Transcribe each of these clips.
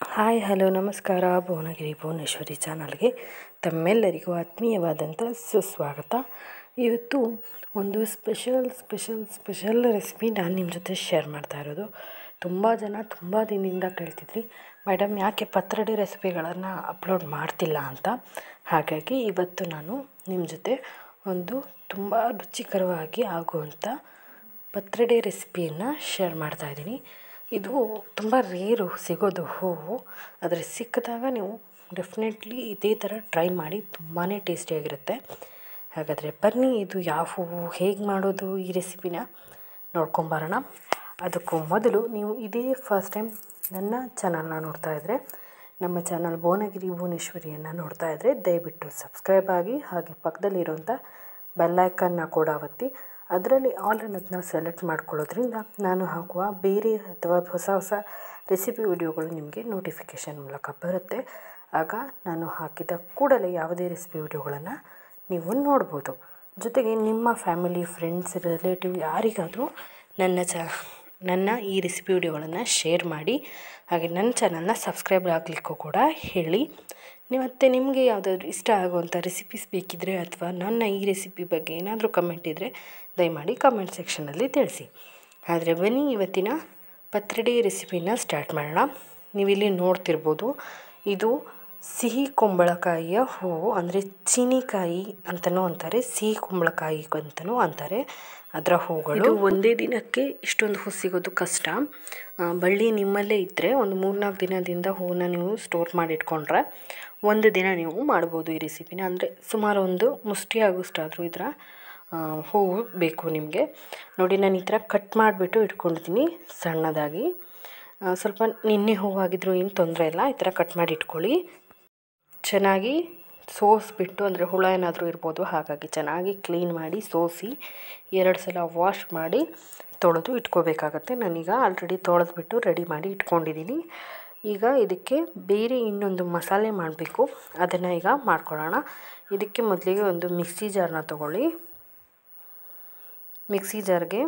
Hi hello ನಮಸ್ಕಾರ. ಭುವನಗಿರಿ ಭುವನೇಶ್ವರಿ ಚಾನಲ್ಗೆ ತಮ್ಮೆಲ್ಲರಿಗೂ ಆತ್ಮೀಯವಾದಂಥ ಸುಸ್ವಾಗತ. ಇವತ್ತು ಒಂದು ಸ್ಪೆಷಲ್ ರೆಸಿಪಿ ನಾನು ನಿಮ್ಮ ಜೊತೆ ಶೇರ್ ಮಾಡ್ತಾ ಇರೋದು. ತುಂಬ ಜನ ತುಂಬ ದಿನದಿಂದ ಕೇಳ್ತಿದ್ರಿ, ಮೇಡಮ್ ಯಾಕೆ ಪತ್ರೊಡೆ ರೆಸಿಪಿಗಳನ್ನು ಅಪ್ಲೋಡ್ ಮಾಡ್ತಿಲ್ಲ ಅಂತ. ಹಾಗಾಗಿ ಇವತ್ತು ನಾನು ನಿಮ್ಮ ಜೊತೆ ಒಂದು ತುಂಬ ರುಚಿಕರವಾಗಿ ಆಗುವಂಥ ಪತ್ರೊಡೆ ರೆಸಿಪಿಯನ್ನು ಶೇರ್ ಮಾಡ್ತಾಯಿದ್ದೀನಿ. ಇದು ತುಂಬ ರೇರು ಸಿಗೋದು ಹೂವು, ಆದರೆ ಸಿಕ್ಕಿದಾಗ ನೀವು ಡೆಫಿನೆಟ್ಲಿ ಇದೇ ಥರ ಟ್ರೈ ಮಾಡಿ, ತುಂಬಾ ಟೇಸ್ಟಿಯಾಗಿರುತ್ತೆ. ಹಾಗಾದರೆ ಬನ್ನಿ, ಇದು ಯಾವ ಹೂವು, ಹೇಗೆ ಮಾಡೋದು ಈ ರೆಸಿಪಿನ ನೋಡ್ಕೊಂಬರೋಣ. ಅದಕ್ಕೂ ಮೊದಲು ನೀವು ಇದೇ ಫಸ್ಟ್ ಟೈಮ್ ನನ್ನ ಚಾನಲ್ನ ನೋಡ್ತಾ ಇದ್ದರೆ, ನಮ್ಮ ಚಾನಲ್ ಭುವನಗಿರಿ ಭುವನೇಶ್ವರಿಯನ್ನು ನೋಡ್ತಾ ಇದ್ದರೆ ದಯವಿಟ್ಟು ಸಬ್ಸ್ಕ್ರೈಬ್ ಆಗಿ, ಹಾಗೆ ಪಕ್ಕದಲ್ಲಿರುವಂಥ ಬೆಲ್ಲೈಕನ್ನ ಕೂಡ ಒತ್ತಿ ಅದರಲ್ಲಿ ಆಲ್ ಅನ್ನೋದನ್ನ ಸೆಲೆಕ್ಟ್ ಮಾಡ್ಕೊಳ್ಳೋದ್ರಿಂದ ನಾನು ಹಾಕುವ ಬೇರೆ ಅಥವಾ ಹೊಸ ರೆಸಿಪಿ ವಿಡಿಯೋಗಳು ನಿಮಗೆ ನೋಟಿಫಿಕೇಷನ್ ಮೂಲಕ ಬರುತ್ತೆ. ಆಗ ನಾನು ಹಾಕಿದ ಕೂಡಲೇ ಯಾವುದೇ ರೆಸಿಪಿ ವಿಡಿಯೋಗಳನ್ನು ನೀವು ನೋಡ್ಬೋದು. ಜೊತೆಗೆ ನಿಮ್ಮ ಫ್ಯಾಮಿಲಿ, ಫ್ರೆಂಡ್ಸ್, ರಿಲೇಟಿವ್ ಯಾರಿಗಾದರೂ ನನ್ನ ಈ ರೆಸಿಪಿ ವಿಡಿಯೋಗಳನ್ನು ಶೇರ್ ಮಾಡಿ. ಹಾಗೆ ನನ್ನ ಚಾನಲ್ನ ಸಬ್ಸ್ಕ್ರೈಬ್ ಆಗಲಿಕ್ಕೂ ಕೂಡ ಹೇಳಿ. ಮತ್ತು ನಿಮಗೆ ಯಾವುದಾದ್ರೂ ಇಷ್ಟ ಆಗುವಂಥ ರೆಸಿಪೀಸ್ ಬೇಕಿದ್ದರೆ ಅಥವಾ ನನ್ನ ಈ ರೆಸಿಪಿ ಬಗ್ಗೆ ಏನಾದರೂ ಕಮೆಂಟ್ ಇದ್ದರೆ ದಯಮಾಡಿ ಕಮೆಂಟ್ ಸೆಕ್ಷನಲ್ಲಿ ತಿಳಿಸಿ. ಆದರೆ ಬನ್ನಿ, ಇವತ್ತಿನ ಪತ್ರೊಡೆ ರೆಸಿಪಿನ ಸ್ಟಾರ್ಟ್ ಮಾಡೋಣ. ನೀವಿಲ್ಲಿ ನೋಡ್ತಿರ್ಬೋದು, ಇದು ಸಿಹಿ ಕುಂಬಳಕಾಯಿಯ ಹೂವು, ಅಂದರೆ ಚೀನಿಕಾಯಿ ಅಂತಲೂ ಅಂತಾರೆ, ಸಿಹಿ ಕುಂಬಳಕಾಯಿ ಅಂತಲೂ ಅಂತಾರೆ. ಅದರ ಹೂಗಳು ಇದು ಒಂದೇ ದಿನಕ್ಕೆ ಇಷ್ಟೊಂದು ಹೂ ಸಿಗೋದು ಕಷ್ಟ. ಬಳ್ಳಿ ನಿಮ್ಮಲ್ಲೇ ಇದ್ದರೆ ಒಂದು 3-4 ದಿನದಿಂದ ಹೂವನ್ನ ನೀವು ಸ್ಟೋರ್ ಮಾಡಿ ಇಟ್ಕೊಂಡ್ರೆ ಒಂದು ದಿನ ನೀವು ಮಾಡ್ಬೋದು ಈ ರೆಸಿಪಿನ. ಅಂದರೆ ಸುಮಾರು ಒಂದು ಮುಷ್ಟಿ ಆಗೋಷ್ಟಾದರೂ ಇದರ ಹೂವು ಬೇಕು ನಿಮಗೆ. ನೋಡಿ, ನಾನು ಈ ಥರ ಕಟ್ ಮಾಡಿಬಿಟ್ಟು ಇಟ್ಕೊಂಡಿದ್ದೀನಿ ಸಣ್ಣದಾಗಿ. ಸ್ವಲ್ಪ ನಿನ್ನೆ ಹೂವಾಗಿದ್ರೂ ಏನು ತೊಂದರೆ ಇಲ್ಲ, ಈ ಥರ ಕಟ್ ಮಾಡಿ ಇಟ್ಕೊಳ್ಳಿ. ಚೆನ್ನಾಗಿ ಸೋಸಿಬಿಟ್ಟು, ಅಂದರೆ ಹುಳ ಏನಾದರೂ ಇರ್ಬೋದು, ಹಾಗಾಗಿ ಚೆನ್ನಾಗಿ ಕ್ಲೀನ್ ಮಾಡಿ ಸೋಸಿ 2 ಸಲ ವಾಶ್ ಮಾಡಿ ತೊಳೆದು ಇಟ್ಕೋಬೇಕಾಗತ್ತೆ. ನಾನೀಗ ಆಲ್ರೆಡಿ ತೊಳೆದ್ಬಿಟ್ಟು ರೆಡಿ ಮಾಡಿ ಇಟ್ಕೊಂಡಿದ್ದೀನಿ. ಈಗ ಇದಕ್ಕೆ ಬೇರೆ ಇನ್ನೊಂದು ಮಸಾಲೆ ಮಾಡಬೇಕು, ಅದನ್ನು ಈಗ ಮಾಡ್ಕೊಳ್ಳೋಣ. ಇದಕ್ಕೆ ಮೊದಲಿಗೆ ಒಂದು ಮಿಕ್ಸಿ ಜಾರನ್ನ ತೊಗೊಳ್ಳಿ. ಮಿಕ್ಸಿ ಜಾರ್ಗೆ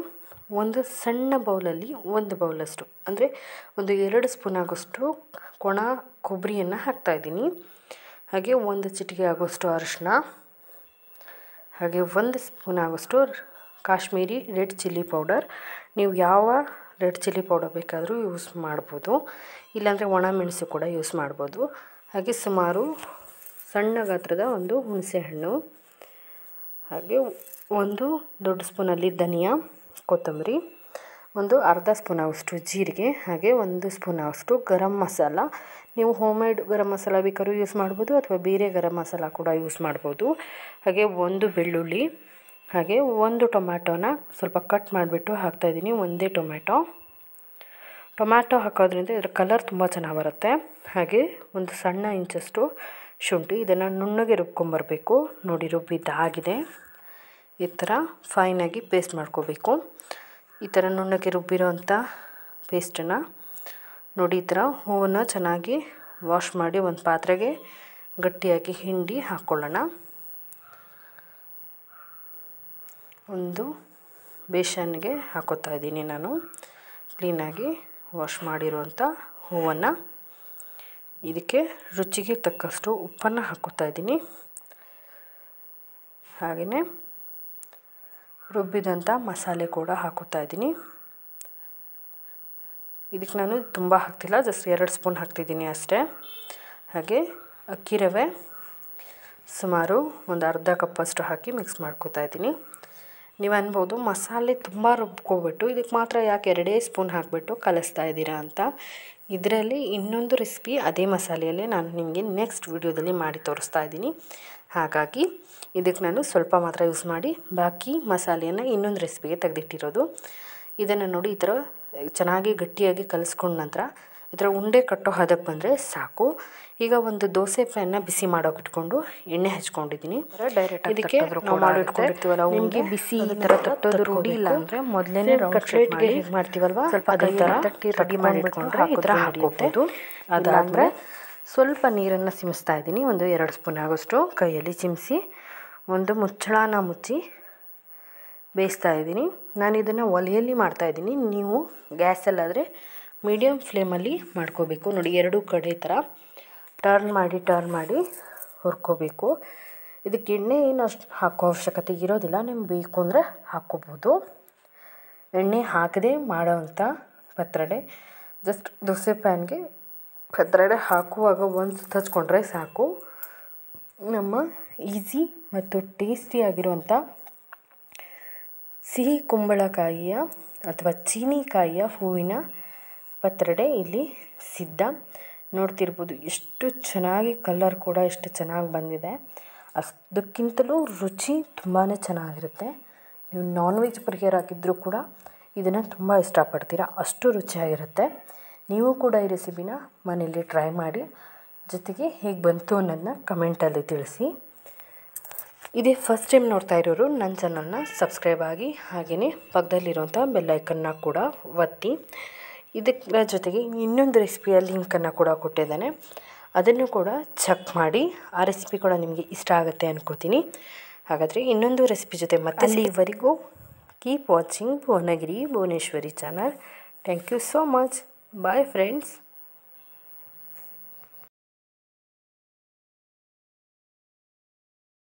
ಒಂದು ಸಣ್ಣ ಬೌಲಲ್ಲಿ 1 ಬೌಲಷ್ಟು, ಅಂದರೆ ಒಂದು 2 ಸ್ಪೂನ್ ಆಗೋಷ್ಟು ಒಣ ಕೊಬ್ಬರಿಯನ್ನು ಹಾಕ್ತಾಯಿದ್ದೀನಿ. ಹಾಗೆ 1 ಚಿಟಿಕೆ ಆಗೋಷ್ಟು ಅರಿಶಿನ, ಹಾಗೆ 1 ಸ್ಪೂನ್ ಆಗೋಷ್ಟು ಕಾಶ್ಮೀರಿ ರೆಡ್ ಚಿಲ್ಲಿ ಪೌಡರ್. ನೀವು ಯಾವ ರೆಡ್ ಚಿಲ್ಲಿ ಪೌಡರ್ ಬೇಕಾದರೂ ಯೂಸ್ ಮಾಡ್ಬೋದು, ಇಲ್ಲಾಂದರೆ ಒಣ ಮೆಣಸು ಕೂಡ ಯೂಸ್ ಮಾಡ್ಬೋದು. ಹಾಗೆ ಸುಮಾರು ಸಣ್ಣ ಗಾತ್ರದ ಒಂದು ಹುಣಸೆಹಣ್ಣು, ಹಾಗೆ 1 ದೊಡ್ಡ ಸ್ಪೂನಲ್ಲಿ ಧನಿಯಾ, ಕೊತ್ತಂಬರಿ, ಒಂದು ಅರ್ಧ ಸ್ಪೂನ್ ಆಗೋಷ್ಟು ಜೀರಿಗೆ, ಹಾಗೆ 1 ಸ್ಪೂನ್ ಆಗೋಷ್ಟು ಗರಂ ಮಸಾಲ. ನೀವು ಹೋಮ್ಮೇಡ್ ಗರಂ ಮಸಾಲ ಬೇಕಾದ್ರೂ ಯೂಸ್ ಮಾಡ್ಬೋದು, ಅಥವಾ ಬೇರೆ ಗರಂ ಮಸಾಲ ಕೂಡ ಯೂಸ್ ಮಾಡ್ಬೋದು. ಹಾಗೆ 1 ಬೆಳ್ಳುಳ್ಳಿ, ಹಾಗೆ 1 ಟೊಮ್ಯಾಟೋನ ಸ್ವಲ್ಪ ಕಟ್ ಮಾಡಿಬಿಟ್ಟು ಹಾಕ್ತಾಯಿದ್ದೀನಿ. ಒಂದೇ ಟೊಮ್ಯಾಟೊ ಹಾಕೋದ್ರಿಂದ ಇದರ ಕಲರ್ ತುಂಬ ಚೆನ್ನಾಗಿ ಬರುತ್ತೆ. ಹಾಗೆ 1 ಸಣ್ಣ ಇಂಚಷ್ಟು ಶುಂಠಿ, ಇದನ್ನು ನುಣ್ಣಗೆ ರುಬ್ಕೊಂಬರಬೇಕು. ನೋಡಿ, ರುಬ್ಬಿದ್ದಾಗಿದೆ. ಈ ಥರ ಫೈನಾಗಿ ಪೇಸ್ಟ್ ಮಾಡ್ಕೋಬೇಕು. ಈ ಥರ ನುಣ್ಣಗೆ ರುಬ್ಬಿರೋಂಥ ಪೇಸ್ಟನ್ನು ನೋಡಿ, ಈ ಥರ ಹೂವನ್ನು ಚೆನ್ನಾಗಿ ವಾಶ್ ಮಾಡಿ ಒಂದು ಪಾತ್ರೆಗೆ ಗಟ್ಟಿಯಾಗಿ ಹಿಂಡಿ ಹಾಕ್ಕೊಳ್ಳೋಣ. ಒಂದು ಬೇಸನ್ಗೆ ಹಾಕೋತಾ ಇದ್ದೀನಿ ನಾನು ಕ್ಲೀನಾಗಿ ವಾಶ್ ಮಾಡಿರುವಂಥ ಹೂವನ್ನು. ಇದಕ್ಕೆ ರುಚಿಗೆ ತಕ್ಕಷ್ಟು ಉಪ್ಪನ್ನು ಹಾಕೋತಾ ಇದ್ದೀನಿ. ಹಾಗೆಯೇ ರುಬ್ಬಿದಂಥ ಮಸಾಲೆ ಕೂಡ ಹಾಕೋತಾ ಇದ್ದೀನಿ. ಇದಕ್ಕೆ ನಾನು ತುಂಬ ಹಾಕ್ತಿಲ್ಲ, ಜಸ್ಟ್ 2 ಸ್ಪೂನ್ ಹಾಕ್ತಿದ್ದೀನಿ ಅಷ್ಟೇ. ಹಾಗೆ ಅಕ್ಕಿ ರವೆ ಸುಮಾರು ಒಂದು ಅರ್ಧ ಕಪ್ಪಷ್ಟು ಹಾಕಿ ಮಿಕ್ಸ್ ಮಾಡ್ಕೋತಾ ಇದ್ದೀನಿ. ನೀವು ಅನ್ಬೋದು, ಮಸಾಲೆ ತುಂಬ ರುಬ್ಕೊಬಿಟ್ಟು ಇದಕ್ಕೆ ಮಾತ್ರ ಯಾಕೆ 2 ಸ್ಪೂನ್ ಹಾಕಿಬಿಟ್ಟು ಕಲಿಸ್ತಾ ಇದ್ದೀರಾ ಅಂತ. ಇದರಲ್ಲಿ ಇನ್ನೊಂದು ರೆಸಿಪಿ ಅದೇ ಮಸಾಲೆಯಲ್ಲೇ ನಾನು ನಿಮಗೆ ನೆಕ್ಸ್ಟ್ ವಿಡಿಯೋದಲ್ಲಿ ಮಾಡಿ ತೋರಿಸ್ತಾ ಇದ್ದೀನಿ. ಹಾಗಾಗಿ ಇದಕ್ಕೆ ನಾನು ಸ್ವಲ್ಪ ಮಾತ್ರ ಯೂಸ್ ಮಾಡಿ ಬಾಕಿ ಮಸಾಲೆಯನ್ನು ಇನ್ನೊಂದು ರೆಸಿಪಿಗೆ ತೆಗೆದಿಟ್ಟಿರೋದು. ಇದನ್ನು ನೋಡಿ, ಈ ಥರ ಚೆನ್ನಾಗಿ ಗಟ್ಟಿಯಾಗಿ ಕಲಿಸ್ಕೊಂಡ ನಂತರ ಈ ಥರ ಉಂಡೆ ಕಟ್ಟೋ ಹದಕ್ಕೆ ಬಂದರೆ ಸಾಕು. ಈಗ ಒಂದು ದೋಸೆ ಪ್ಯಾನ್ನ ಬಿಸಿ ಮಾಡೋಕೆ ಇಟ್ಕೊಂಡು ಎಣ್ಣೆ ಹಚ್ಕೊಂಡಿದ್ದೀನಿ. ಡೈರೆಕ್ಟ್ ಇದಕ್ಕೆ ನಾವು ಮಾಡಿ ಇಟ್ಕೊಂಡಿರ್ತೀವಲ್ಲ, ನಿಮಗೆ ಬಿಸಿ ಈ ಥರ ತಟ್ಟೋದು ರೂಢಿ ಇಲ್ಲ ಅಂದರೆ ಮೊದಲೇ ಕಟ್ಲೆಟ್ಗೆ ಹೇಗೆ ಮಾಡ್ತೀವಲ್ವ, ಸ್ವಲ್ಪ ಕೈ ಥರ ತಟ್ಟಿ ರೆಡಿ ಮಾಡಿ ಇಟ್ಕೊಂಡ್ರೆ ಈ ಥರ ಹಾಕ್ಬೋದು. ಅದಾದರೆ ಸ್ವಲ್ಪ ನೀರನ್ನು ಸಿಮಿಸ್ತಾ ಇದ್ದೀನಿ, ಒಂದು 2 ಸ್ಪೂನ್ ಆಗೋಷ್ಟು ಕೈಯಲ್ಲಿ ಚಿಮಿಸಿ ಒಂದು ಮುಚ್ಚಳನ ಮುಚ್ಚಿ ಬೇಯಿಸ್ತಾ ಇದ್ದೀನಿ. ನಾನು ಇದನ್ನು ಒಲೆಯಲ್ಲಿ ಮಾಡ್ತಾಯಿದ್ದೀನಿ. ನೀವು ಗ್ಯಾಸಲ್ಲಾದರೆ ಮೀಡಿಯಮ್ ಫ್ಲೇಮಲ್ಲಿ ಮಾಡ್ಕೋಬೇಕು. ನೋಡಿ, ಎರಡೂ ಕಡೆ ಥರ ಟರ್ನ್ ಮಾಡಿ ಹುರ್ಕೋಬೇಕು. ಇದಕ್ಕೆ ಎಣ್ಣೆ ಏನು ಅಷ್ಟು ಹಾಕೋ ಅವಶ್ಯಕತೆ ಇರೋದಿಲ್ಲ. ನಿಮ್ಗೆ ಬೇಕು ಅಂದರೆ ಹಾಕ್ಕೋಬೋದು. ಎಣ್ಣೆ ಹಾಕದೆ ಮಾಡೋವಂಥ ಪತ್ರೊಡೆ. ಜಸ್ಟ್ ದೋಸೆ ಪ್ಯಾನ್ಗೆ ಪತ್ರೊಡೆ ಹಾಕುವಾಗ ಒಂದು ಸುತ್ತು ಹಚ್ಕೊಂಡ್ರೆ ಸಾಕು. ನಮ್ಮ ಈಸಿ ಮತ್ತು ಟೇಸ್ಟಿಯಾಗಿರುವಂಥ ಸಿಹಿ ಕುಂಬಳಕಾಯಿಯ ಅಥವಾ ಚೀನಿಕಾಯಿಯ ಹೂವಿನ ಪತ್ರೊಡೆ ಇಲ್ಲಿ ಸಿದ್ಧ. ನೋಡ್ತಿರ್ಬೋದು ಎಷ್ಟು ಚೆನ್ನಾಗಿ, ಕಲರ್ ಕೂಡ ಎಷ್ಟು ಚೆನ್ನಾಗಿ ಬಂದಿದೆ. ಅದಕ್ಕಿಂತಲೂ ರುಚಿ ತುಂಬಾ ಚೆನ್ನಾಗಿರುತ್ತೆ. ನೀವು ನಾನ್ ವೆಜ್ ಪ್ರಿಯರಾಗಿದ್ದರೂ ಕೂಡ ಇದನ್ನು ತುಂಬ ಇಷ್ಟಪಡ್ತೀರಾ, ಅಷ್ಟು ರುಚಿಯಾಗಿರುತ್ತೆ. ನೀವು ಕೂಡ ಈ ರೆಸಿಪಿನ ಮನೆಯಲ್ಲಿ ಟ್ರೈ ಮಾಡಿ, ಜೊತೆಗೆ ಹೇಗೆ ಬಂತು ಅನ್ನೋದನ್ನ ಕಮೆಂಟಲ್ಲಿ ತಿಳಿಸಿ. ಇದೇ ಫಸ್ಟ್ ಟೈಮ್ ನೋಡ್ತಾ ಇರೋರು ನನ್ನ ಚಾನಲ್ನ ಸಬ್ಸ್ಕ್ರೈಬ್ ಆಗಿ, ಹಾಗೆಯೇ ಪಕ್ಕದಲ್ಲಿರುವಂಥ ಬೆಲ್ಲೈಕನ್ನ ಕೂಡ ಒತ್ತಿ. ಇದರ ಜೊತೆಗೆ ಇನ್ನೊಂದು ರೆಸಿಪಿಯ ಲಿಂಕನ್ನು ಕೂಡ ಕೊಟ್ಟಿದ್ದೇನೆ, ಅದನ್ನು ಕೂಡ ಚೆಕ್ ಮಾಡಿ. ಆ ರೆಸಿಪಿ ಕೂಡ ನಿಮಗೆ ಇಷ್ಟ ಆಗುತ್ತೆ ಅನ್ಕೋತೀನಿ. ಹಾಗಾದರೆ ಇನ್ನೊಂದು ರೆಸಿಪಿ ಜೊತೆ ಮತ್ತೆ ಅಲ್ಲಿವರೆಗೂ keep watching Bhuvanagiri Bhuvaneshwari channel. Thank you so much. Bye friends.